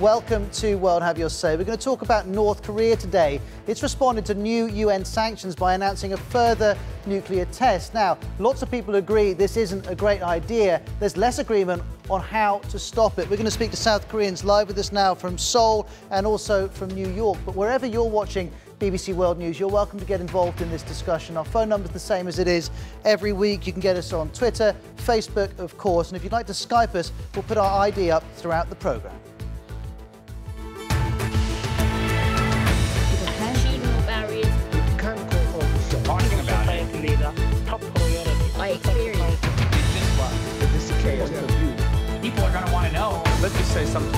Welcome to World Have Your Say. We're going to talk about North Korea today. It's responded to new UN sanctions by announcing a further nuclear test. Now, lots of people agree this isn't a great idea. There's less agreement on how to stop it. We're going to speak to South Koreans live with us now from Seoul and also from New York. But wherever you're watching BBC World News, you're welcome to get involved in this discussion. Our phone number is the same as it is every week. You can get us on Twitter, Facebook, of course. And if you'd like to Skype us, we'll put our ID up throughout the programme. My experience. People are going to want to know. Let's just say something.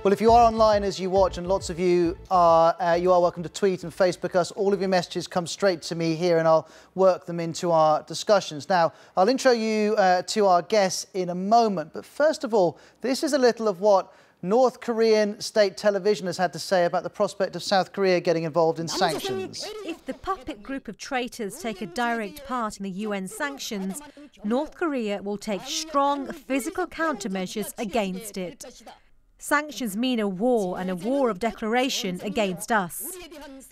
Well, if you are online as you watch, and lots of you are welcome to tweet and Facebook us. All of your messages come straight to me here, and I'll work them into our discussions. Now, I'll intro you to our guests in a moment. But first of all, this is a little of what North Korean state television has had to say about the prospect of South Korea getting involved in sanctions. If the puppet group of traitors take a direct part in the UN sanctions, North Korea will take strong physical countermeasures against it. Sanctions mean a war, and a war of declaration against us.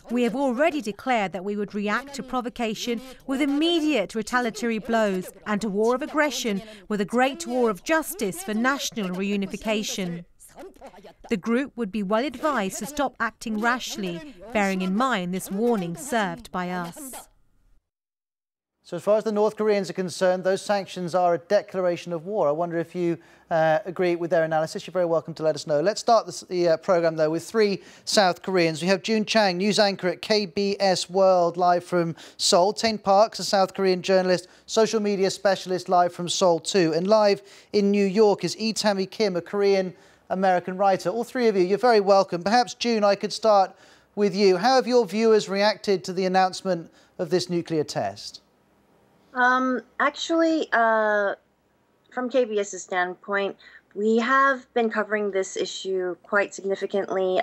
We have already declared that we would react to provocation with immediate retaliatory blows and a war of aggression with a great war of justice for national reunification. The group would be well advised to stop acting rashly, bearing in mind this warning served by us. So as far as the North Koreans are concerned, those sanctions are a declaration of war. I wonder if you agree with their analysis. You're very welcome to let us know. Let's start the programme, though, with three South Koreans. We have Jun Chang, news anchor at KBS World, live from Seoul. Tae Parks, a South Korean journalist, social media specialist, live from Seoul, too. And live in New York is Tammy Kim, a Korean-American writer. All three of you, you're very welcome. Perhaps, June, I could start with you. How have your viewers reacted to the announcement of this nuclear test? Actually, from KBS's standpoint, we have been covering this issue quite significantly,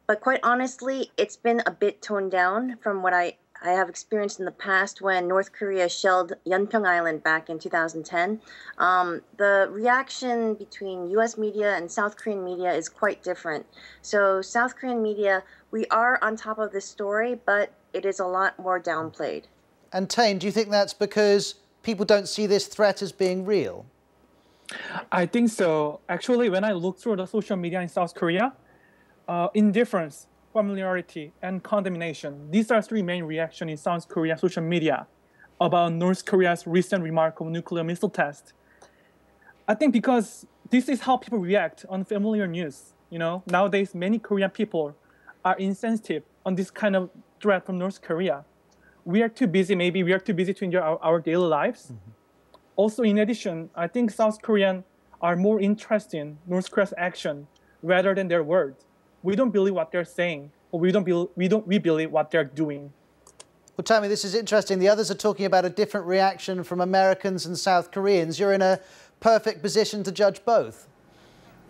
but quite honestly, it's been a bit toned down from what I have experienced in the past when North Korea shelled Yeonpyeong Island back in 2010. The reaction between U.S. media and South Korean media is quite different. So South Korean media, we are on top of this story, but it is a lot more downplayed. And Tane, do you think that's because people don't see this threat as being real? I think so. Actually, when I look through the social media in South Korea, indifference, familiarity, and condemnation, these are three main reactions in South Korea social media about North Korea's recent remarkable nuclear missile test. I think because this is how people react on familiar news. You know, nowadays many Korean people are insensitive on this kind of threat from North Korea. We are too busy, maybe we are too busy to enjoy our daily lives. Mm-hmm. Also, in addition, I think South Koreans are more interested in North Korea's action rather than their words. We don't believe what they're saying, or we believe what they're doing. Well, Tammy, this is interesting. The others are talking about a different reaction from Americans and South Koreans. You're in a perfect position to judge both.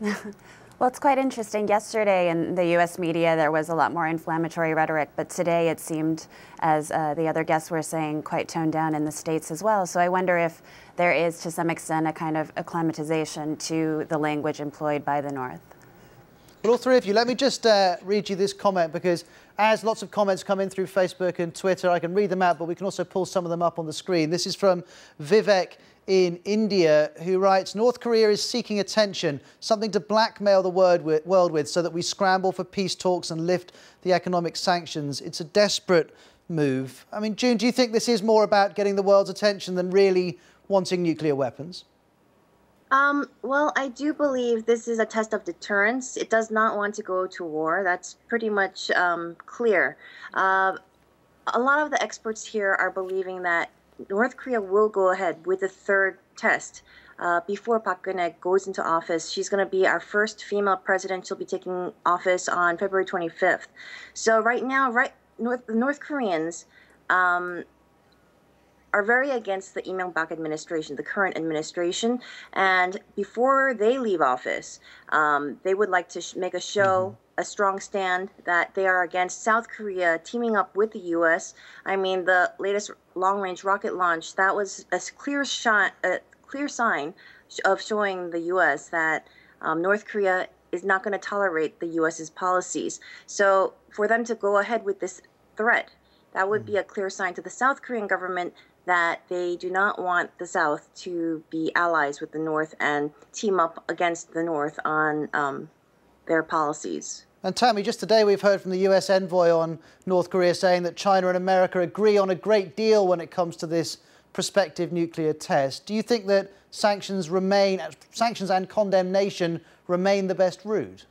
Well, it's quite interesting. Yesterday in the U.S. media, there was a lot more inflammatory rhetoric, but today it seemed, as the other guests were saying, quite toned down in the States as well. So I wonder if there is, to some extent, a kind of acclimatization to the language employed by the North. Well, all three of you, let me just read you this comment, because as lots of comments come in through Facebook and Twitter, I can read them out, but we can also pull some of them up on the screen. This is from Vivek in India, who writes, North Korea is seeking attention, something to blackmail the world with so that we scramble for peace talks and lift the economic sanctions. It's a desperate move. I mean, June, do you think this is more about getting the world's attention than really wanting nuclear weapons? Well, I do believe this is a test of deterrence. It does not want to go to war. That's pretty much clear. A lot of the experts here are believing that North Korea will go ahead with the third test before Park Geun-hye goes into office. She's going to be our first female president. She'll be taking office on February 25th. So right now, the North Koreans are very against the Lee Myung-bak administration, the current administration. And before they leave office, they would like to make a show, a strong stand that they are against South Korea teaming up with the U.S. I mean, the latest long-range rocket launch, that was a clear sign of showing the U.S. that North Korea is not going to tolerate the U.S.'s policies. So for them to go ahead with this threat, that would be a clear sign to the South Korean government that they do not want the South to be allies with the North and team up against the North on their policies. And Tammy, just today we've heard from the US envoy on North Korea saying that China and America agree on a great deal when it comes to this prospective nuclear test. Do you think that sanctions and condemnation remain the best route?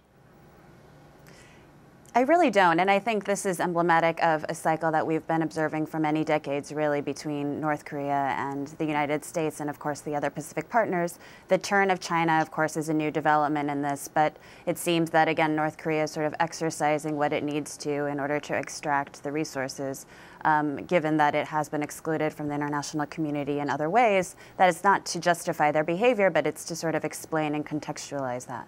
I really don't, and I think this is emblematic of a cycle that we've been observing for many decades, really, between North Korea and the United States and, of course, the other Pacific partners. The turn of China, of course, is a new development in this, but it seems that, again, North Korea is sort of exercising what it needs to in order to extract the resources, given that it has been excluded from the international community in other ways, that it's not to justify their behavior, but it's to sort of explain and contextualize that.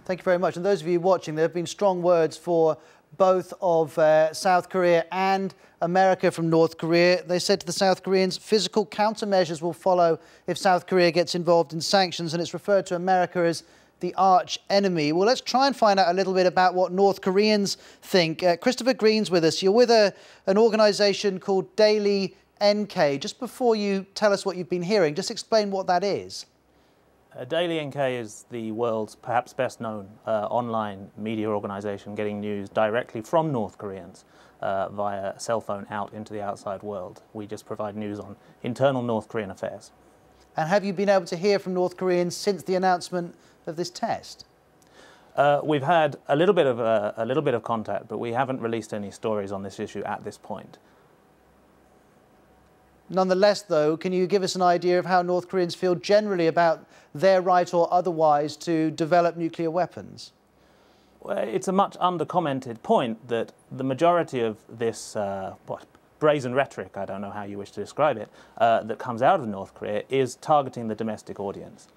Thank you very much. And those of you watching, there have been strong words for both of South Korea and America from North Korea. They said to the South Koreans, physical countermeasures will follow if South Korea gets involved in sanctions, and it's referred to America as the arch enemy. Well, let's try and find out a little bit about what North Koreans think. Christopher Green's with us. You're with an organisation called Daily NK. Just before you tell us what you've been hearing, just explain what that is. Daily NK is the world's perhaps best known online media organisation getting news directly from North Koreans via cell phone out into the outside world. We just provide news on internal North Korean affairs. And have you been able to hear from North Koreans since the announcement of this test? We've had a little bit of contact, but we haven't released any stories on this issue at this point. Nonetheless, though, can you give us an idea of how North Koreans feel generally about their right or otherwise to develop nuclear weapons? Well, it's a much under-commented point that the majority of this brazen rhetoric, I don't know how you wish to describe it, that comes out of North Korea is targeting the domestic audience.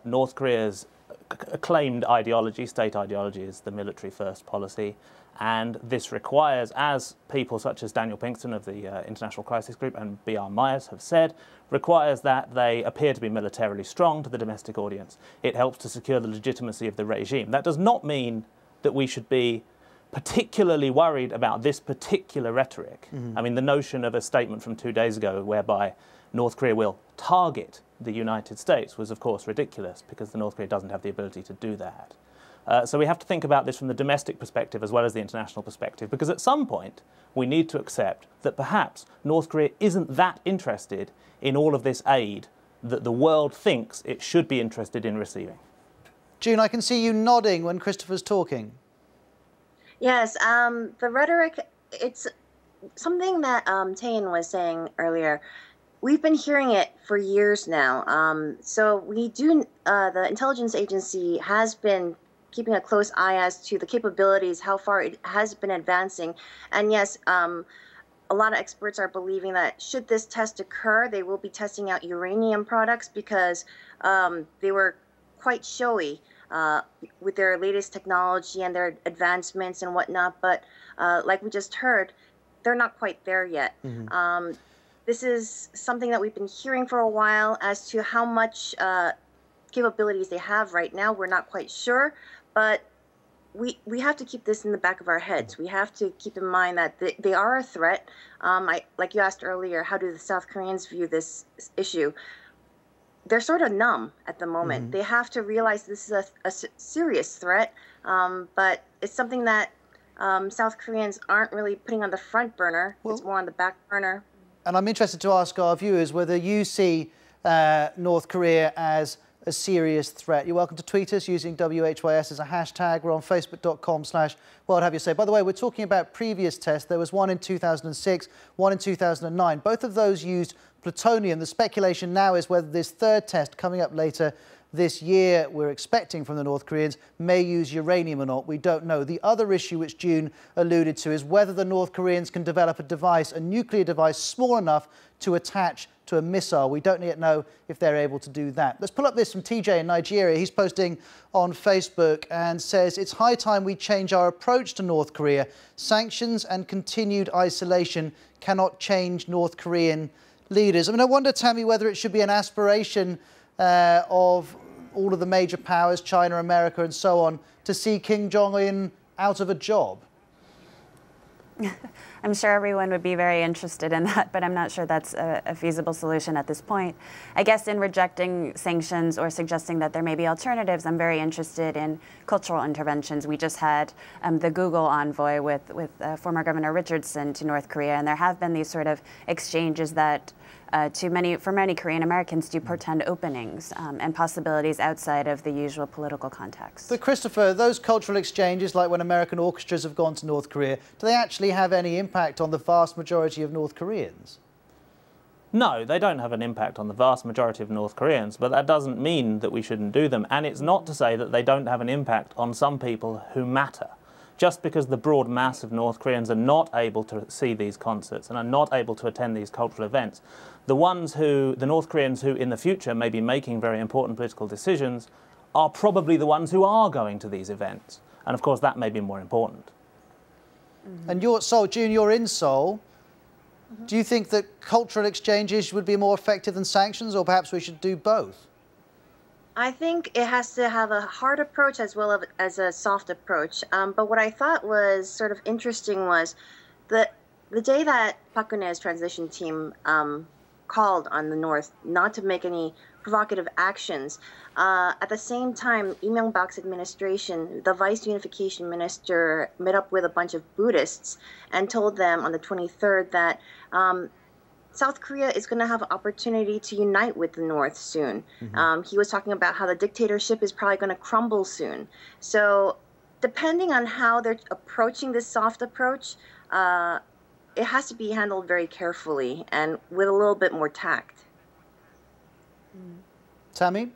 North Korea's acclaimed ideology, state ideology, is the military-first policy. And this requires, as people such as Daniel Pinkston of the International Crisis Group and B.R. Myers have said, requires that they appear to be militarily strong to the domestic audience. It helps to secure the legitimacy of the regime. That does not mean that we should be particularly worried about this particular rhetoric. I mean, the notion of a statement from 2 days ago whereby North Korea will target the United States was, of course, ridiculous because the North Korea doesn't have the ability to do that. So we have to think about this from the domestic perspective as well as the international perspective, because at some point we need to accept that perhaps North Korea isn't that interested in all of this aid that the world thinks it should be interested in receiving. June, I can see you nodding when Christopher's talking. Yes, the rhetoric, it's something that Taein was saying earlier. We've been hearing it for years now. So we do, the intelligence agency has been keeping a close eye as to the capabilities, how far it has been advancing. And yes, a lot of experts are believing that should this test occur, they will be testing out uranium products because they were quite showy with their latest technology and their advancements and whatnot. But like we just heard, they're not quite there yet. This is something that we've been hearing for a while. As to how much capabilities they have right now, we're not quite sure. But we have to keep this in the back of our heads. We have to keep in mind that they are a threat. Like you asked earlier, how do the South Koreans view this issue? They're sort of numb at the moment. They have to realize this is a serious threat, but it's something that South Koreans aren't really putting on the front burner. Well, it's more on the back burner. And I'm interested to ask our viewers whether you see North Korea as a serious threat. You're welcome to tweet us using WHYS as a hashtag. We're on facebook.com/World Have Your Say. By the way, we're talking about previous tests. There was one in 2006, one in 2009. Both of those used plutonium. The speculation now is whether this third test coming up later this year we're expecting from the North Koreans may use uranium or not. We don't know. The other issue which June alluded to is whether the North Koreans can develop a device, a nuclear device small enough to attach to a missile. We don't yet know if they're able to do that. Let's pull up this from TJ in Nigeria. He's posting on Facebook and says, it's high time we change our approach to North Korea. Sanctions and continued isolation cannot change North Korean leaders. I mean, I wonder, Tammy, whether it should be an aspiration of all of the major powers, China, America, and so on, to see Kim Jong-un out of a job? I'm sure everyone would be very interested in that, but I'm not sure that's a feasible solution at this point. I guess in rejecting sanctions or suggesting that there may be alternatives, I'm very interested in cultural interventions. We just had the Google envoy with former Governor Richardson to North Korea, and there have been these sort of exchanges that for many Korean Americans do portend openings and possibilities outside of the usual political context. But Christopher, those cultural exchanges, like when American orchestras have gone to North Korea, do they actually have any impact on the vast majority of North Koreans? No, they don't have an impact on the vast majority of North Koreans, but that doesn't mean that we shouldn't do them. And it's not to say that they don't have an impact on some people who matter. Just because the broad mass of North Koreans are not able to see these concerts and are not able to attend these cultural events, the North Koreans who in the future may be making very important political decisions are probably the ones who are going to these events. And of course that may be more important. Mm-hmm. And June, you're in Seoul. Mm-hmm. Do you think that cultural exchanges would be more effective than sanctions, or perhaps we should do both? I think it has to have a hard approach as well as a soft approach. But what I thought was sort of interesting was the day that Park Geun-hye's transition team called on the North not to make any provocative actions. At the same time, Lee Myung-bak's administration, the vice unification minister, met up with a bunch of Buddhists and told them on the 23rd that South Korea is going to have an opportunity to unite with the North soon. Mm-hmm. He was talking about how the dictatorship is probably going to crumble soon. So depending on how they're approaching this soft approach, it has to be handled very carefully and with a little bit more tact. Tammy?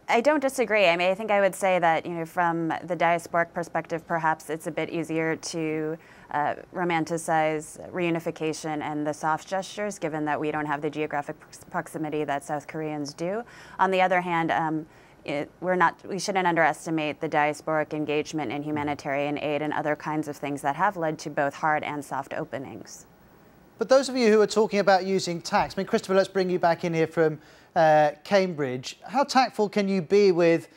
I don't disagree. I mean, I think I would say that, from the diasporic perspective, perhaps it's a bit easier to romanticize reunification and the soft gestures, given that we don't have the geographic proximity that South Koreans do. On the other hand, we shouldn't underestimate the diasporic engagement in humanitarian aid and other kinds of things that have led to both hard and soft openings. But those of you who are talking about using tax, I mean, Christopher, let's bring you back in here from Cambridge. How tactful can you be with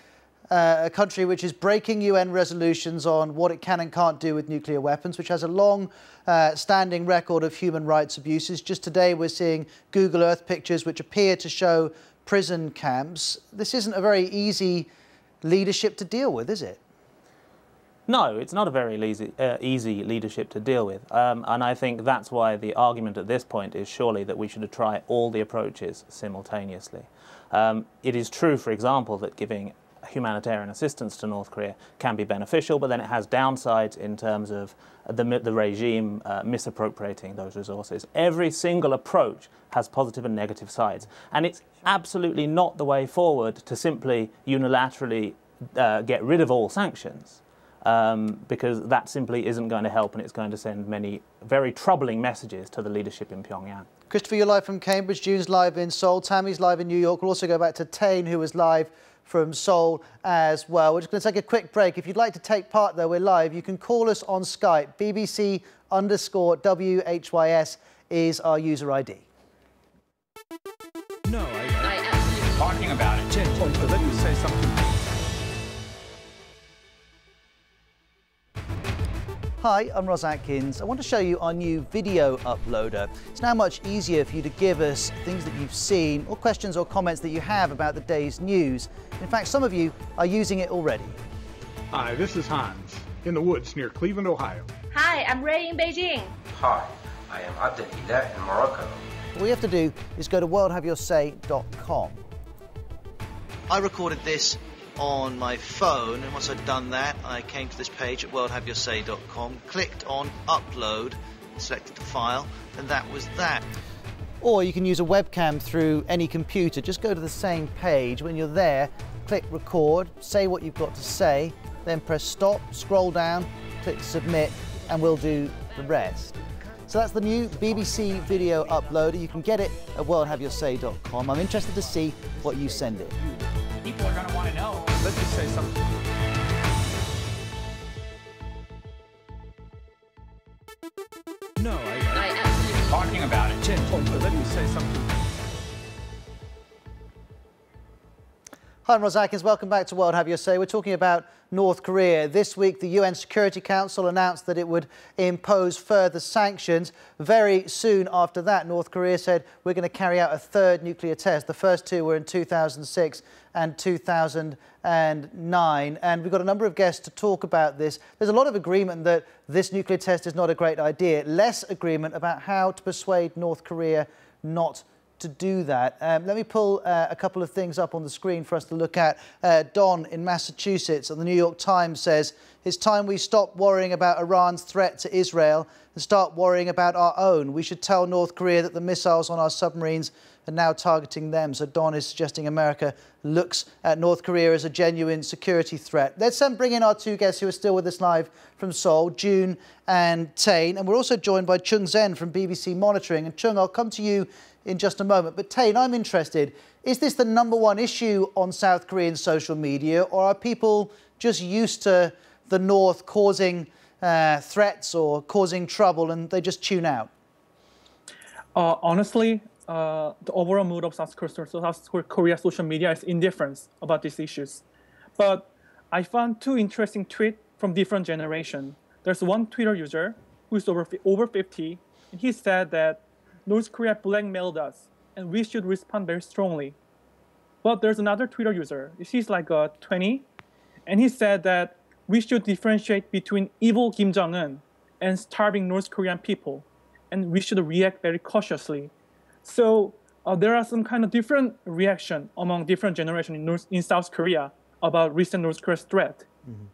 a country which is breaking UN resolutions on what it can and can't do with nuclear weapons, which has a long standing record of human rights abuses? Just today we're seeing Google Earth pictures which appear to show prison camps. This isn't a very easy leadership to deal with, is it? No, it's not a very easy leadership to deal with. And I think that's why the argument at this point is surely that we should try all the approaches simultaneously. It is true, for example, that giving humanitarian assistance to North Korea can be beneficial, but then it has downsides in terms of the regime misappropriating those resources. Every single approach has positive and negative sides. And it's absolutely not the way forward to simply unilaterally get rid of all sanctions. Because that simply isn't going to help, and it's going to send many very troubling messages to the leadership in Pyongyang. Christopher, you're live from Cambridge, June's live in Seoul, Tammy's live in New York. We'll also go back to Tain, who was live from Seoul as well. We're just going to take a quick break. If you'd like to take part, though, we're live. You can call us on Skype. BBC_WHYS is our user ID. No, I talking about it. Let me say something. Hi, I'm Ros Atkins. I want to show you our new video uploader. It's now much easier for you to give us things that you've seen or questions or comments that you have about the day's news. In fact, some of you are using it already. Hi, this is Hans, in the woods near Cleveland, Ohio. Hi, I'm Ray in Beijing. Hi, I am Abdelila in Morocco. All you have to do is go to worldhaveyoursay.com. I recorded this on my phone, and once I'd done that, I came to this page at worldhaveyoursay.com, clicked on upload, selected the file, and that was that. Or you can use a webcam through any computer. Just go to the same page. When you're there, click record, say what you've got to say, then press stop, scroll down, click submit, and we'll do the rest. So that's the new BBC video uploader. You can get it at worldhaveyoursay.com. I'm interested to see what you send it. People are going to want to know. Let's just say something. No, I talking about it. Let me say something. Hi, I'm Ros Atkins. Welcome back to World Have Your Say. We're talking about North Korea. This week, the UN Security Council announced that it would impose further sanctions. Very soon after that, North Korea said, we're going to carry out a third nuclear test. The first two were in 2006 and 2009. And we've got a number of guests to talk about this. There's a lot of agreement that this nuclear test is not a great idea. Less agreement about how to persuade North Korea not to do that. Let me pull a couple of things up on the screen for us to look at. Don in Massachusetts on the New York Times says, it's time we stop worrying about Iran's threat to Israel and start worrying about our own. We should tell North Korea that the missiles on our submarines are now targeting them. So Don is suggesting America looks at North Korea as a genuine security threat. Let's bring in our two guests who are still with us live from Seoul, June and Tain. And we're also joined by Chung Zen from BBC Monitoring. And Chung, I'll come to you in just a moment. But Tain, I'm interested, is this the #1 issue on South Korean social media, or are people just used to the North causing threats or causing trouble and they just tune out? Honestly, the overall mood of South Korea social media is indifference about these issues. But I found two interesting tweets from different generations. There's one Twitter user who's over 50, and he said that North Korea blackmailed us, and we should respond very strongly. But there's another Twitter user, he's like 20, and he said that we should differentiate between evil Kim Jong-un and starving North Korean people, and we should react very cautiously. So there are some kind of different reaction among different generations in South Korea about recent North Korea's threat. Mm-hmm.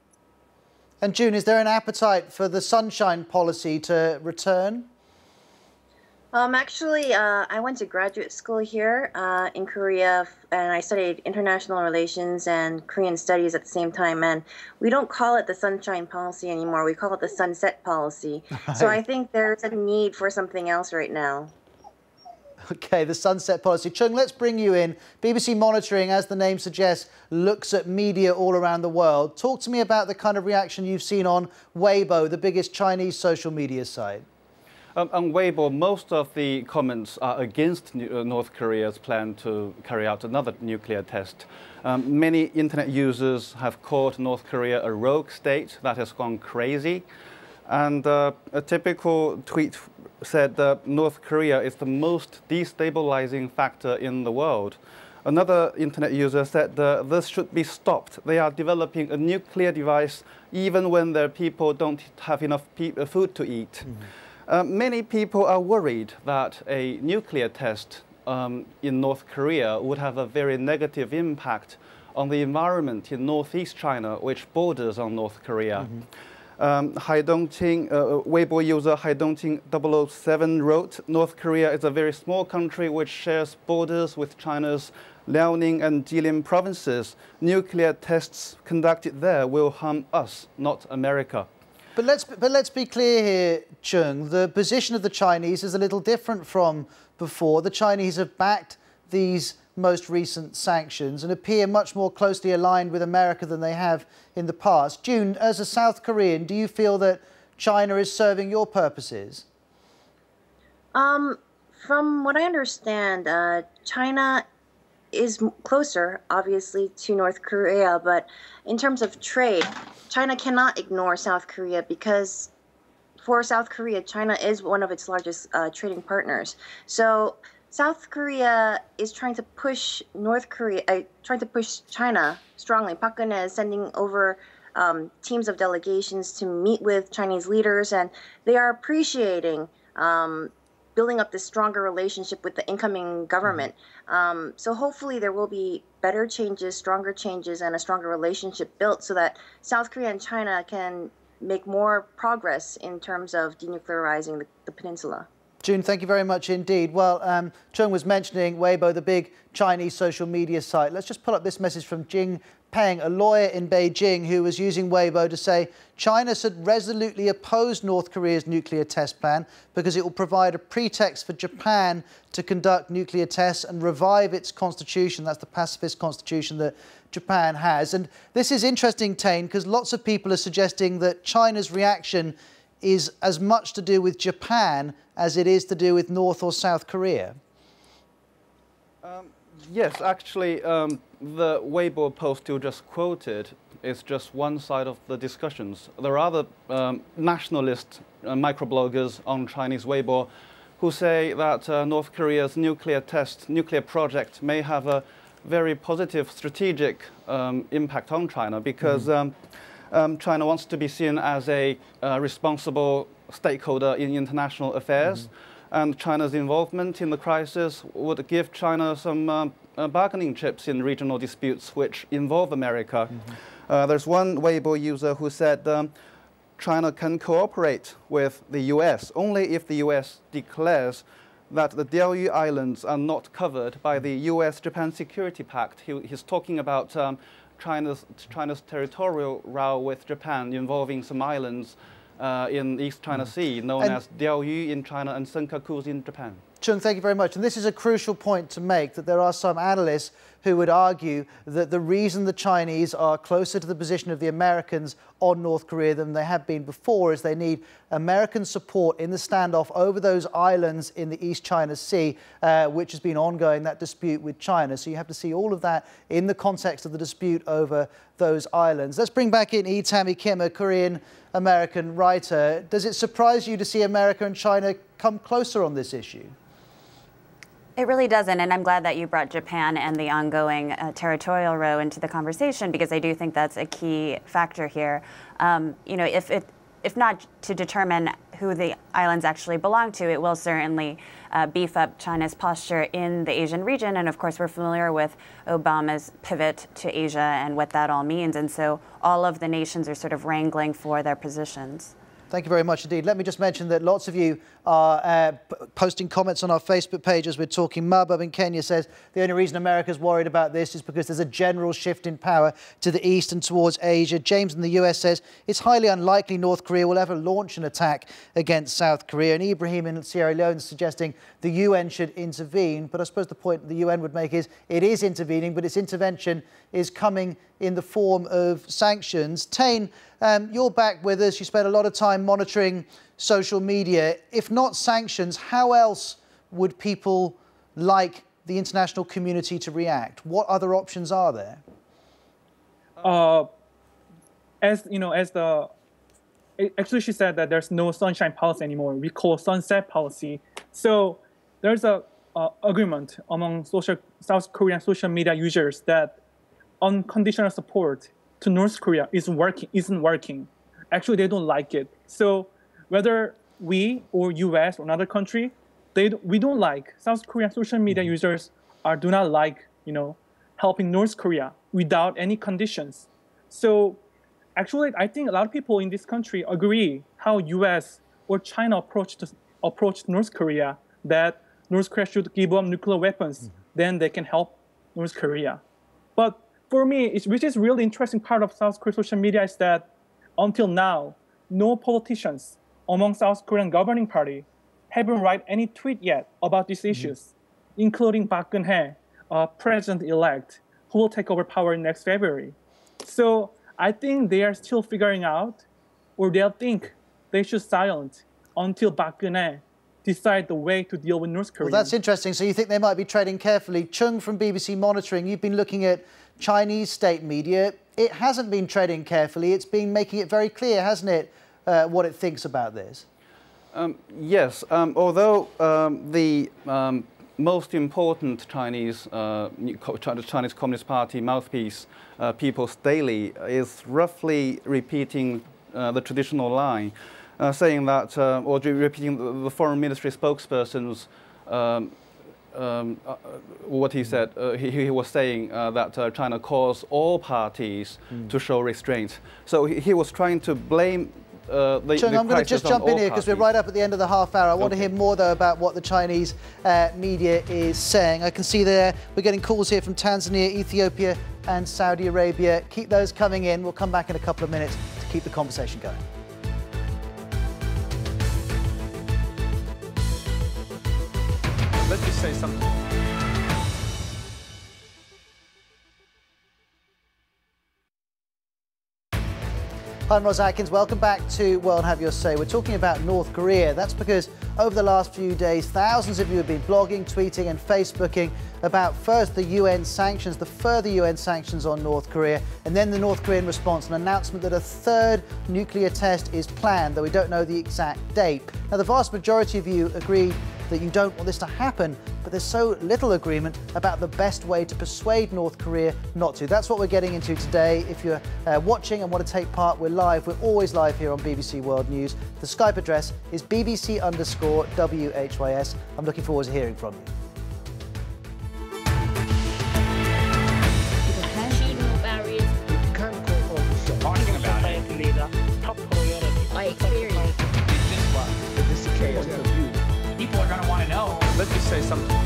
And June, is there an appetite for the sunshine policy to return? Actually, I went to graduate school here in Korea, and I studied international relations and Korean studies at the same time. And we don't call it the sunshine policy anymore. We call it the sunset policy. Right. So I think there's a need for something else right now. OK, the sunset policy. Chung, let's bring you in. BBC Monitoring, as the name suggests, looks at media all around the world. Talk to me about the kind of reaction you've seen on Weibo, the biggest Chinese social media site. On Weibo, most of the comments are against North Korea's plan to carry out another nuclear test. Many internet users have called North Korea a rogue state that has gone crazy. And a typical tweet said that North Korea is the most destabilizing factor in the world. Another internet user said that this should be stopped. They are developing a nuclear device even when their people don't have enough food to eat. Mm-hmm. Many people are worried that a nuclear test in North Korea would have a very negative impact on the environment in northeast China, which borders on North Korea. Mm-hmm. Weibo user Haidongting007 wrote, North Korea is a very small country which shares borders with China's Liaoning and Jilin provinces. Nuclear tests conducted there will harm us, not America. But let's be clear here, Chung. The position of the Chinese is a little different from before. The Chinese have backed these most recent sanctions and appear much more closely aligned with America than they have in the past. June, as a South Korean, do you feel that China is serving your purposes? From what I understand, China is closer, obviously, to North Korea, but in terms of trade, China cannot ignore South Korea because for South Korea, China is one of its largest trading partners. So South Korea is trying to push China strongly. Park Geun-hye is sending over teams of delegations to meet with Chinese leaders, and they are appreciating building up this stronger relationship with the incoming government. So hopefully there will be better changes, stronger changes, and a stronger relationship built so that South Korea and China can make more progress in terms of denuclearizing the peninsula. June, thank you very much indeed. Well, Chung was mentioning Weibo, the big Chinese social media site. Let's just pull up this message from Jing Peng, a lawyer in Beijing who was using Weibo to say China should resolutely oppose North Korea's nuclear test plan because it will provide a pretext for Japan to conduct nuclear tests and revive its constitution. That's the pacifist constitution that Japan has. And this is interesting, Tain, because lots of people are suggesting that China's reaction is as much to do with Japan as it is to do with North or South Korea. Yes, actually, the Weibo post you just quoted is just one side of the discussions. There are other nationalist microbloggers on Chinese Weibo who say that North Korea's nuclear project may have a very positive strategic impact on China because China wants to be seen as a responsible stakeholder in international affairs, and China's involvement in the crisis would give China some bargaining chips in regional disputes which involve America. There's one Weibo user who said China can cooperate with the US only if the US declares that the Diaoyu Islands are not covered by the US-Japan Security Pact. He's talking about China's territorial row with Japan involving some islands in East China Sea, known as Diaoyu in China and Senkakus in Japan. Chung, thank you very much. And this is a crucial point to make, that there are some analysts who would argue that the reason the Chinese are closer to the position of the Americans on North Korea than they have been before is they need American support in the standoff over those islands in the East China Sea, which has been ongoing, that dispute with China. So you have to see all of that in the context of the dispute over those islands. Let's bring back in Tammy Kim, a Korean-American writer. Does it surprise you to see America and China come closer on this issue? It really doesn't, and I'm glad that you brought Japan and the ongoing territorial row into the conversation, because I do think that's a key factor here. You know, if not to determine who the islands actually belong to, it will certainly beef up China's posture in the Asian region. And of course, we're familiar with Obama's pivot to Asia and what that all means. And so all of the nations are sort of wrangling for their positions. Thank you very much indeed. Let me just mention that lots of you are posting comments on our Facebook page as we're talking. Mabub in Kenya says the only reason America's worried about this is because there's a general shift in power to the east and towards Asia. James in the US says it's highly unlikely North Korea will ever launch an attack against South Korea. And Ibrahim in Sierra Leone is suggesting the UN should intervene. But I suppose the point the UN would make is it is intervening, but its intervention is coming in the form of sanctions. Tain, you're back with us. You spent a lot of time monitoring social media. If not sanctions, how else would people like the international community to react? What other options are there? Actually, she said that there's no sunshine policy anymore. We call sunset policy. So there's a agreement among South Korean social media users that unconditional support to North Korea isn't working. Actually, they don't like it. So whether we or US or another country, we don't like, South Korean social media users do not like, helping North Korea without any conditions. So actually, I think a lot of people in this country agree how US or China approached North Korea, that North Korea should give up nuclear weapons, then they can help North Korea. But for me, which is really interesting part of South Korean social media is that until now, no politicians among South Korean governing party haven't write any tweet yet about these issues, including Park Geun-hye, president-elect, who will take over power next February. So I think they are still figuring out, or they'll think they should silence until Park Geun-hye decide the way to deal with North Korea. Well, that's interesting. So you think they might be treading carefully. Chung from BBC Monitoring, you've been looking at Chinese state media. It hasn't been treading carefully. It's been making it very clear, hasn't it, what it thinks about this? Yes, although the most important Chinese Communist Party mouthpiece, People's Daily, is roughly repeating the traditional line, saying that, or repeating the foreign ministry spokesperson's what he said. He was saying that China calls all parties to show restraint. So he was trying to blame Chung, I'm going to just jump in here because we're right up at the end of the half hour. I want to hear more, though, about what the Chinese media is saying. I can see there we're getting calls here from Tanzania, Ethiopia and Saudi Arabia. Keep those coming in. We'll come back in a couple of minutes to keep the conversation going. Let me say something. I'm Ros Atkins. Welcome back to World Have Your Say. We're talking about North Korea. That's because over the last few days, thousands of you have been blogging, tweeting and Facebooking about first the UN sanctions, the further UN sanctions on North Korea, and then the North Korean response, an announcement that a third nuclear test is planned, though we don't know the exact date. Now, the vast majority of you agree that you don't want this to happen, but there's so little agreement about the best way to persuade North Korea not to. That's what we're getting into today. If you're watching and want to take part, we're live. We're always live here on BBC World News. The Skype address is BBC_WHYS. I'm looking forward to hearing from you. Talking about it. My experience. People are going to want to know. Let me say something.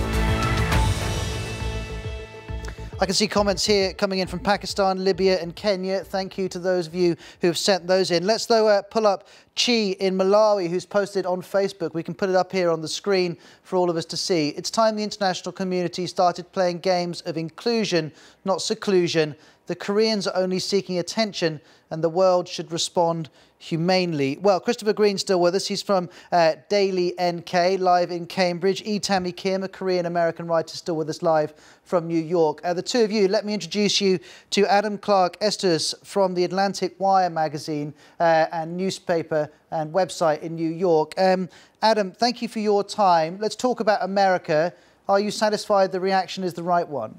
I can see comments here coming in from Pakistan, Libya and Kenya. Thank you to those of you who have sent those in. Let's, though, pull up Chi in Malawi, who's posted on Facebook. We can put it up here on the screen for all of us to see. It's time the international community started playing games of inclusion, not seclusion. The Koreans are only seeking attention and the world should respond humanely. Well, Christopher Green's still with us. He's from Daily NK, live in Cambridge. E. Tammy Kim, a Korean-American writer, still with us live from New York. The two of you, let me introduce you to Adam Clark Estes from the Atlantic Wire magazine and newspaper and website in New York. Adam, thank you for your time. Let's talk about America. Are you satisfied the reaction is the right one?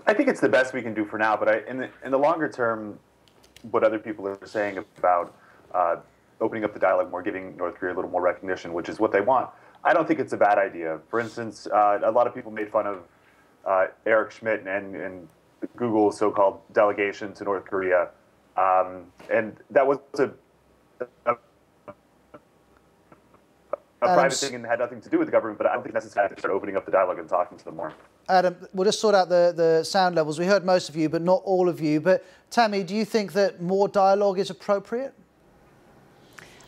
I think it's the best we can do for now, but in the longer term, what other people are saying about opening up the dialogue more, giving North Korea a little more recognition, which is what they want, I don't think it's a bad idea. For instance, a lot of people made fun of Eric Schmidt and Google's so-called delegation to North Korea, and that was a private thing and had nothing to do with the government, but I don't think it's necessary to start opening up the dialogue and talking to them more. Adam, we'll just sort out the sound levels. We heard most of you, but not all of you. But Tammy, do you think that more dialogue is appropriate?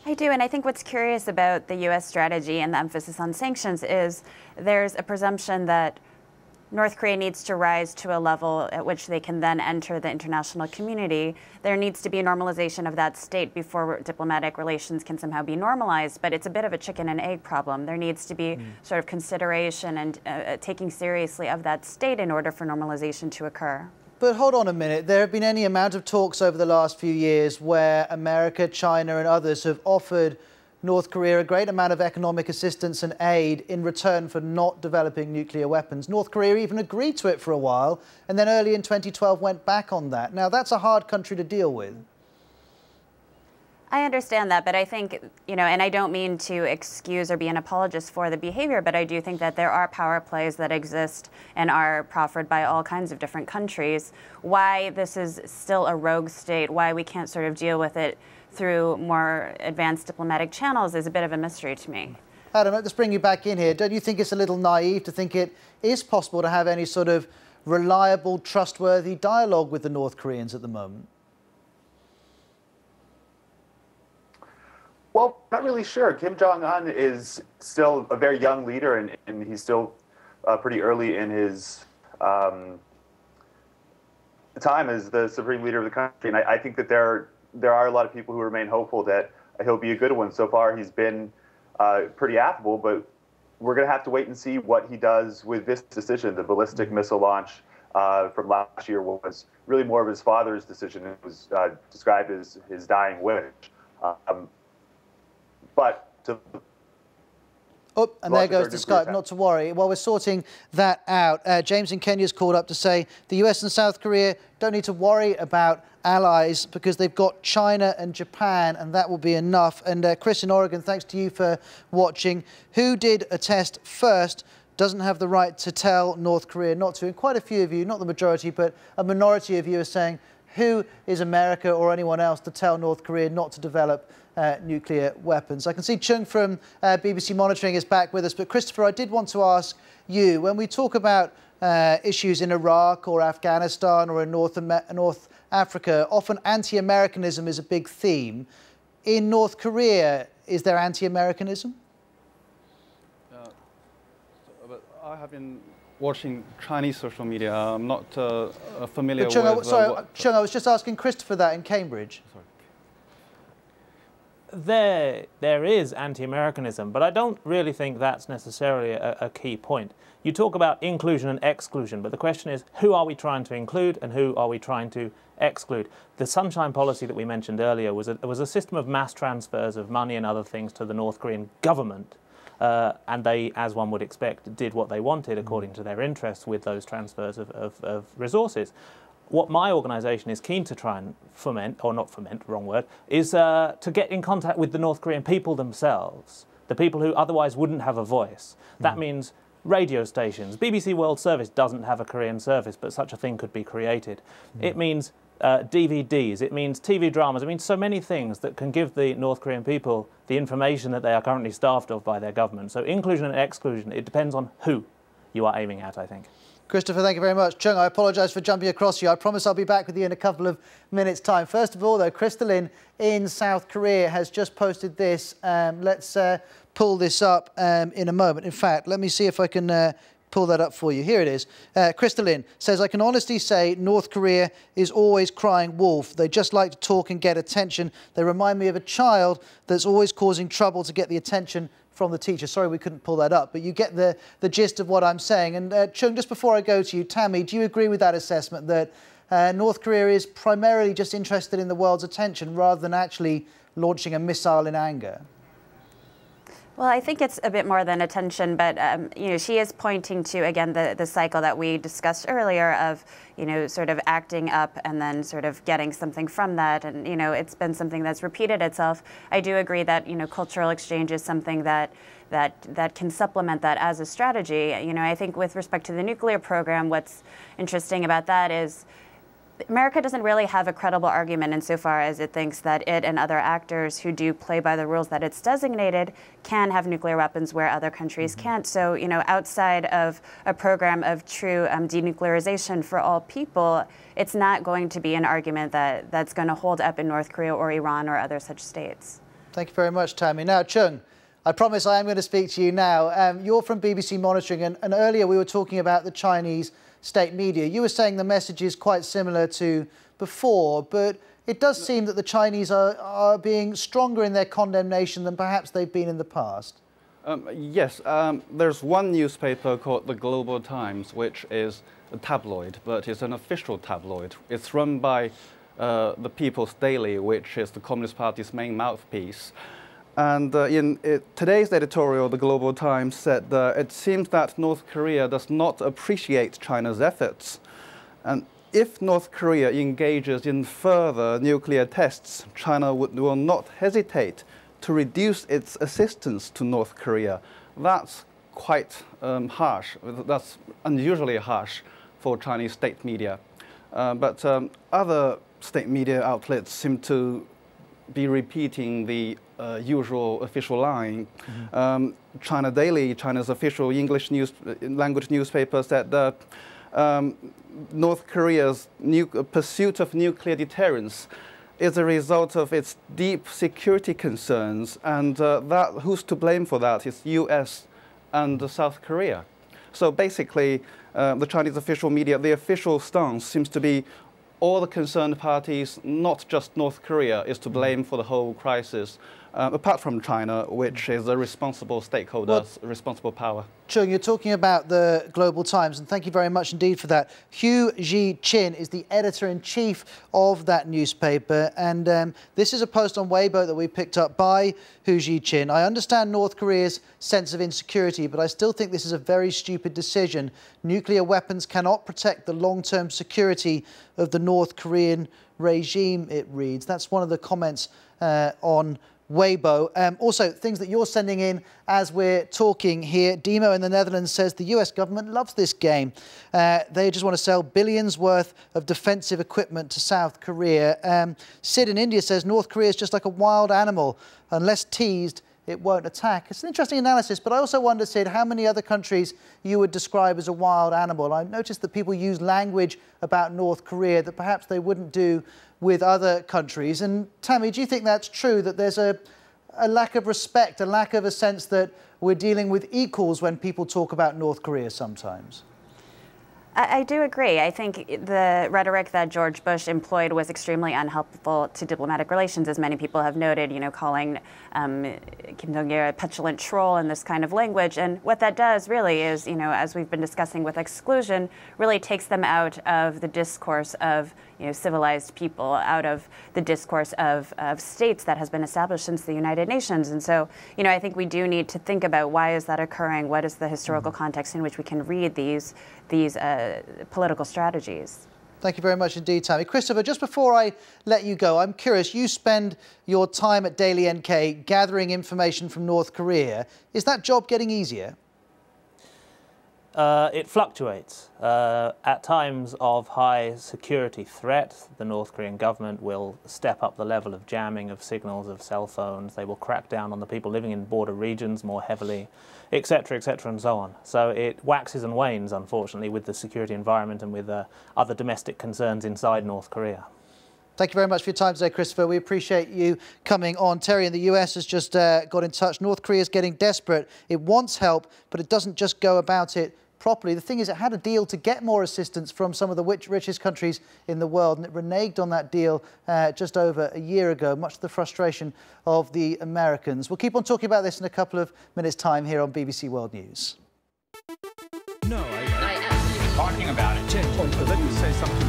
I do, and I think what's curious about the U.S. strategy and the emphasis on sanctions is there's a presumption that North Korea needs to rise to a level at which they can then enter the international community. There needs to be a normalization of that state before diplomatic relations can somehow be normalized, but it's a bit of a chicken and egg problem. There needs to be sort of consideration and taking seriously of that state in order for normalization to occur. But hold on a minute. There have been any amount of talks over the last few years where America, China and others have offered North Korea a great amount of economic assistance and aid in return for not developing nuclear weapons. North Korea even agreed to it for a while and then early in 2012 went back on that. Now, that's a hard country to deal with. I understand that, but I think, and I don't mean to excuse or be an apologist for the behavior, but I do think that there are power plays that exist and are proffered by all kinds of different countries. Why this is still a rogue state, why we can't sort of deal with it through more advanced diplomatic channels is a bit of a mystery to me. Adam, let's bring you back in here. Don't you think it's a little naive to think it is possible to have any sort of reliable, trustworthy dialogue with the North Koreans at the moment? Well, not really sure. Kim Jong-un is still a very young leader, and he's still pretty early in his time as the supreme leader of the country. And I think that there are a lot of people who remain hopeful that he'll be a good one. So far, he's been pretty affable, but we're going to have to wait and see what he does with this decision. The ballistic missile launch from last year was really more of his father's decision. It was described as his dying wish. But to Oh, and there goes the Skype, not to worry. While we're sorting that out, James in Kenya's called up to say the US and South Korea don't need to worry about allies because they've got China and Japan, and that will be enough. And Chris in Oregon, thanks to you for watching. Who did a test first doesn't have the right to tell North Korea not to. And quite a few of you, not the majority, but a minority of you are saying, who is America or anyone else to tell North Korea not to develop nuclear weapons? I can see Chung from BBC Monitoring is back with us. But Christopher, I did want to ask you, when we talk about issues in Iraq or Afghanistan or in North Africa, often anti-Americanism is a big theme. In North Korea, is there anti-Americanism? I have been watching Chinese social media. I'm not familiar Chung, with... Chung, I was just asking Christopher that in Cambridge. There is anti-Americanism, but I don't really think that's necessarily a key point. You talk about inclusion and exclusion, but the question is, who are we trying to include and who are we trying to exclude? The Sunshine Policy that we mentioned earlier was a system of mass transfers of money and other things to the North Korean government. And they, as one would expect, did what they wanted according to their interests with those transfers of resources. What my organisation is keen to try and foment, or not foment, wrong word, is to get in contact with the North Korean people themselves, the people who otherwise wouldn't have a voice. That means radio stations. BBC World Service doesn't have a Korean service, but such a thing could be created. It means DVDs, it means TV dramas, it means so many things that can give the North Korean people the information that they are currently starved of by their government. So inclusion and exclusion, it depends on who you are aiming at, I think. Christopher, thank you very much. Chung, I apologise for jumping across you. I promise I'll be back with you in a couple of minutes' time. First of all, though, Crystalline in South Korea has just posted this. Let's pull this up in a moment. In fact, let me see if I can pull that up for you. Here it is. Crystalline says, I can honestly say North Korea is always crying wolf. They just like to talk and get attention. They remind me of a child that's always causing trouble to get the attention from the teacher. Sorry we couldn't pull that up, but you get the gist of what I'm saying. And Chung, just before I go to you, Tammy, do you agree with that assessment that North Korea is primarily just interested in the world's attention rather than actually launching a missile in anger? Well, I think it's a bit more than attention, but you know, she is pointing to, again, the cycle that we discussed earlier of, you know, sort of acting up and then sort of getting something from that, and you know, it's been something that's repeated itself. I do agree that, you know, cultural exchange is something that can supplement that as a strategy. You know, I think with respect to the nuclear program, what's interesting about that is America doesn't really have a credible argument insofar as it thinks that it and other actors who do play by the rules that it's designated can have nuclear weapons where other countries can't. So, you know, outside of a program of true denuclearization for all people, it's not going to be an argument that's going to hold up in North Korea or Iran or other such states. Thank you very much, Tammy. Now, Chung, I promise I am going to speak to you now. You're from BBC Monitoring, and earlier we were talking about the Chinese state media. You were saying the message is quite similar to before, but it does seem that the Chinese are being stronger in their condemnation than perhaps they've been in the past. Yes, there's one newspaper called the Global Times, which is a tabloid, but it's an official tabloid. It's run by the People's Daily, which is the Communist Party's main mouthpiece. And in today's editorial, the Global Times said that it seems that North Korea does not appreciate China's efforts. And if North Korea engages in further nuclear tests, China will not hesitate to reduce its assistance to North Korea. That's quite harsh. That's unusually harsh for Chinese state media. But other state media outlets seem to be repeating the usual official line. China Daily, China's official English language newspaper, said that North Korea's pursuit of nuclear deterrence is a result of its deep security concerns, and who's to blame for that is US and South Korea. So basically, the Chinese official media, the official stance seems to be all the concerned parties, not just North Korea, is to blame for the whole crisis, apart from China, which is a responsible stakeholder, responsible power. Chung, you're talking about the Global Times, and thank you very much indeed for that. Hu Ji-chin is the editor-in-chief of that newspaper, and this is a post on Weibo that we picked up by Hu Ji-chin. I understand North Korea's sense of insecurity, but I still think this is a very stupid decision. Nuclear weapons cannot protect the long-term security of the North Korean regime, it reads. That's one of the comments on Weibo. Also, things that you're sending in as we're talking here. Demo in the Netherlands says the US government loves this game. They just want to sell billions worth of defensive equipment to South Korea. Sid in India says North Korea is just like a wild animal. Unless teased, it won't attack. It's an interesting analysis, but I also wonder, Sid, how many other countries you would describe as a wild animal. I noticed that people use language about North Korea that perhaps they wouldn't do with other countries. And Tammy, do you think that's true, that there's a lack of respect, a lack of a sense that we're dealing with equals when people talk about North Korea sometimes? I do agree. I think the rhetoric that George Bush employed was extremely unhelpful to diplomatic relations, as many people have noted, calling Kim Jong-un a petulant troll and this kind of language. And what that does really is, as we've been discussing with exclusion, really takes them out of the discourse of civilized people, out of the discourse of states that has been established since the United Nations. And so, I think we do need to think about why is that occurring? What is the historical context in which we can read these political strategies? Thank you very much indeed, Tammy. Christopher, just before I let you go, I'm curious, you spend your time at Daily NK gathering information from North Korea. Is that job getting easier? It fluctuates. At times of high security threat, the North Korean government will step up the level of jamming of signals of cell phones. They will crack down on the people living in border regions more heavily, etc., and so on. So it waxes and wanes, unfortunately, with the security environment and with other domestic concerns inside North Korea. Thank you very much for your time today, Christopher. We appreciate you coming on. Terry in the US has just got in touch. North Korea is getting desperate. It wants help, but it doesn't just go about it properly. The thing is, it had a deal to get more assistance from some of the richest countries in the world, and it reneged on that deal just over a year ago, much to the frustration of the Americans. We'll keep on talking about this in a couple of minutes' time here on BBC World News. No, I talking about it. Let me say something.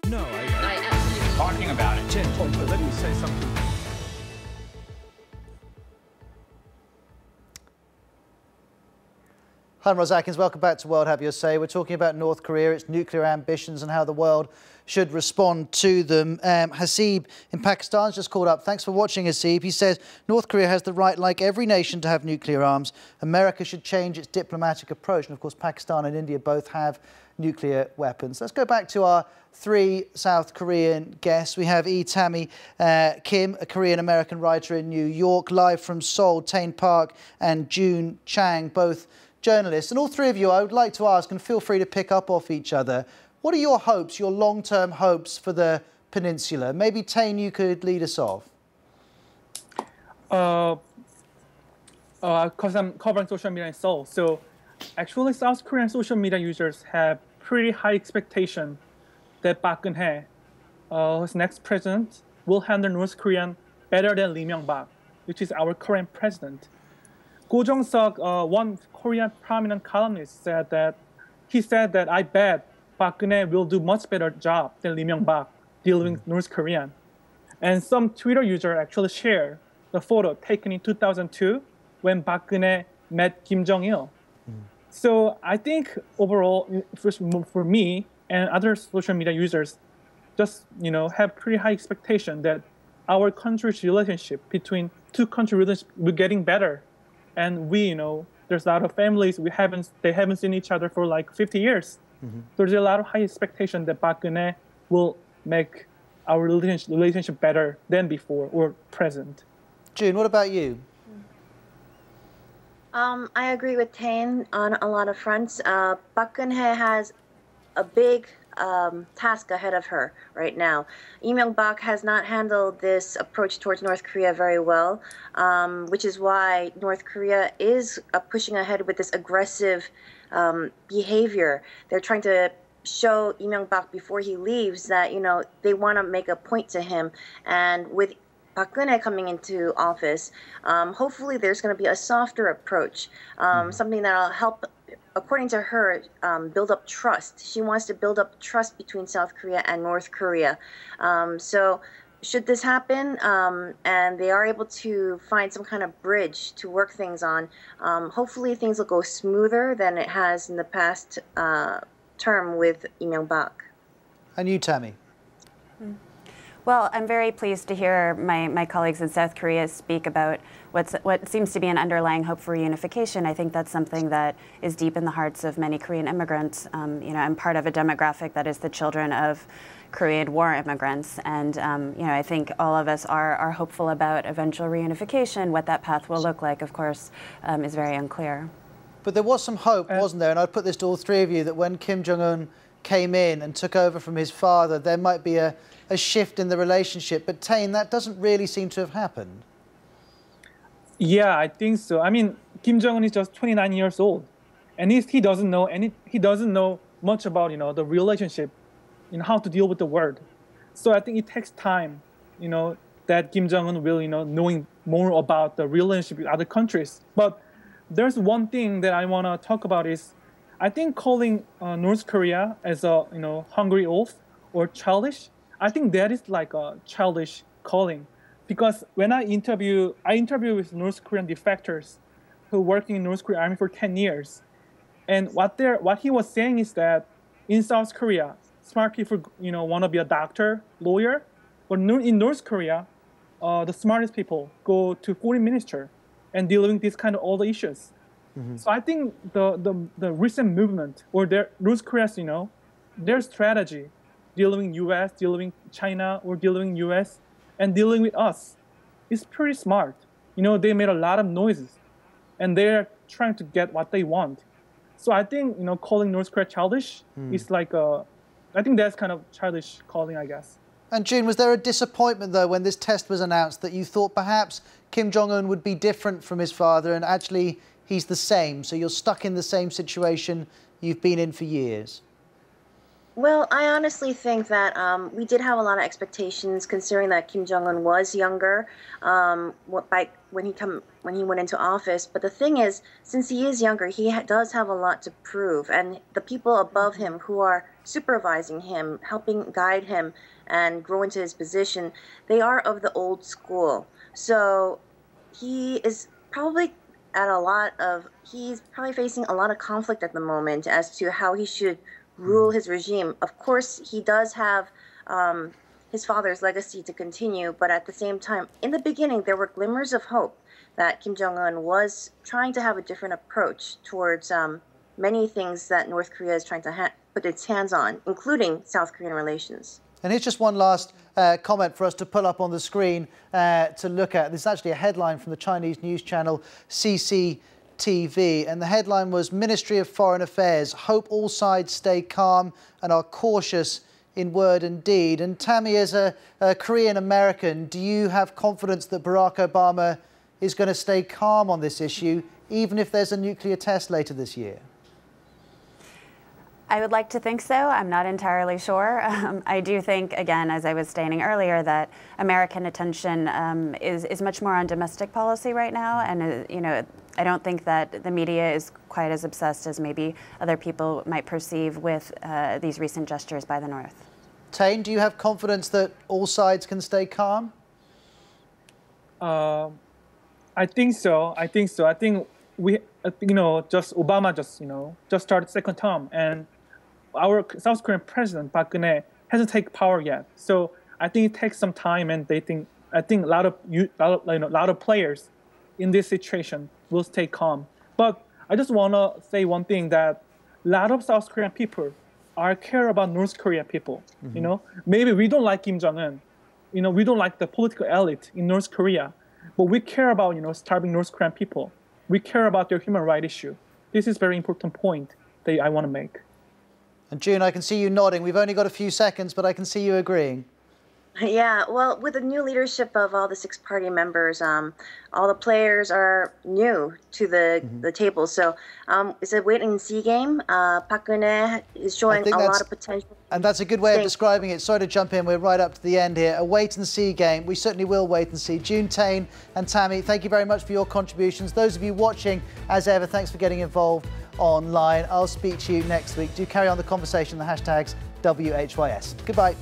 No, I talking about it. Let me say something. Hi, I'm Ross Atkins. Welcome back to World Have Your Say. We're talking about North Korea, its nuclear ambitions and how the world should respond to them. Hasib in Pakistan has just called up. Thanks for watching, Hasib. He says, North Korea has the right, like every nation, to have nuclear arms. America should change its diplomatic approach. And of course, Pakistan and India both have nuclear weapons. Let's go back to our three South Korean guests. We have Tammy Kim, a Korean-American writer in New York, live from Seoul, Tain Park and June Chang, both journalists. And all three of you, I would like to ask, and feel free to pick up off each other, what are your hopes, your long-term hopes for the peninsula? Maybe, Tain, you could lead us off. Because I'm covering social media in Seoul. So actually, South Korean social media users have pretty high expectation that Park Geun-hye, who's next president, will handle North Korea better than Lee Myung-bak, which is our current president. Go Jong-seok, one Korean prominent columnist, said that I bet Park Geun-hye will do much better job than Lee Myung-bak dealing with North Korea. And some Twitter user actually shared the photo taken in 2002 when Park Geun-hye met Kim Jong-il. So I think overall, for me and other social media users, just have pretty high expectation that our country's relationship between two countries will getting better. And there's a lot of families they haven't seen each other for like 50 years. So there's a lot of high expectation that Park Geun-hye will make our relationship better than before or present. June, what about you? I agree with Tain on a lot of fronts. Park Geun-hye has a big task ahead of her right now. Lee Myung-bak has not handled this approach towards North Korea very well, which is why North Korea is pushing ahead with this aggressive behavior. They're trying to show Lee Myung-bak before he leaves that, they want to make a point to him. And with Park Geun-hye coming into office, hopefully there's going to be a softer approach, something that'll help, according to her, build up trust. She wants to build up trust between South Korea and North Korea. So should this happen and they are able to find some kind of bridge to work things on, hopefully things will go smoother than it has in the past term with Lee Myung-bak. And you, Tammy? Well, I'm very pleased to hear my colleagues in South Korea speak about what seems to be an underlying hope for reunification. I think that's something that is deep in the hearts of many Korean immigrants. I'm part of a demographic that is the children of Korean war immigrants, and I think all of us are hopeful about eventual reunification. What that path will look like, of course, is very unclear. But there was some hope, wasn't there? And I'd put this to all three of you, that when Kim Jong-un came in and took over from his father, there might be a shift in the relationship. But Tain, that doesn't really seem to have happened. Yeah, I think so. I mean, Kim Jong-un is just 29 years old, and he doesn't know much about the relationship, how to deal with the world. So I think it takes time, that Kim Jong-un will knowing more about the relationship with other countries. But there's one thing that I want to talk about is, I think calling North Korea as a hungry wolf or childish, I think that is like a childish calling. Because when I interview with North Korean defectors who working in North Korean army for 10 years. And what he was saying is that in South Korea, smart people, want to be a doctor, lawyer. But in North Korea, the smartest people go to foreign minister and dealing with these kind of all the issues. Mm-hmm. So I think the recent movement or North Korea's, their strategy, dealing with US, dealing with China, or dealing with US, and dealing with us, is pretty smart. They made a lot of noises, and they're trying to get what they want. So I think, calling North Korea childish is like I think that's kind of childish calling, I guess. And June, was there a disappointment, though, when this test was announced, that you thought perhaps Kim Jong-un would be different from his father and actually he's the same, so you're stuck in the same situation you've been in for years? Well, I honestly think that we did have a lot of expectations, considering that Kim Jong-un was younger when he went into office. But the thing is, since he is younger, he does have a lot to prove, and the people above him who are supervising him, helping guide him and grow into his position, they are of the old school. So he is probably he's probably facing a lot of conflict at the moment as to how he should rule his regime. Of course, he does have his father's legacy to continue, but at the same time, in the beginning, there were glimmers of hope that Kim Jong-un was trying to have a different approach towards many things that North Korea is trying to put its hands on, including South Korean relations. And here's just one last comment for us to pull up on the screen to look at. This is actually a headline from the Chinese news channel CCTV, and the headline was Ministry of Foreign Affairs, hope all sides stay calm and are cautious in word and deed. And Tammy, as a Korean American, do you have confidence that Barack Obama is going to stay calm on this issue, even if there's a nuclear test later this year? I would like to think so. I'm not entirely sure. I do think, again, as I was stating earlier, that American attention is much more on domestic policy right now, and I don't think that the media is quite as obsessed as maybe other people might perceive with these recent gestures by the North. Tain, do you have confidence that all sides can stay calm? I think so. I think we, Obama just started second term, and our South Korean president Park Geun-hye hasn't taken power yet. So I think it takes some time, and I think a lot of players in this situation will stay calm. But I just want to say one thing, that a lot of South Korean people care about North Korean people. Mm-hmm. Maybe we don't like Kim Jong-un. We don't like the political elite in North Korea, but we care about starving North Korean people. We care about their human rights issue. This is a very important point that I want to make. And June, I can see you nodding. We've only got a few seconds, but I can see you agreeing. Yeah, well, with the new leadership of all the 6 party members, all the players are new to the table. So it's a wait-and-see game. Park Geun-hye is showing a lot of potential. And that's a good way of describing it. Sorry to jump in. We're right up to the end here. A wait-and-see game. We certainly will wait and see. June, Tain and Tammy, thank you very much for your contributions. Those of you watching, as ever, thanks for getting involved online. I'll speak to you next week. Do carry on the conversation, the hashtags WHYS. Goodbye.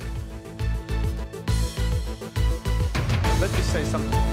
Let me say something.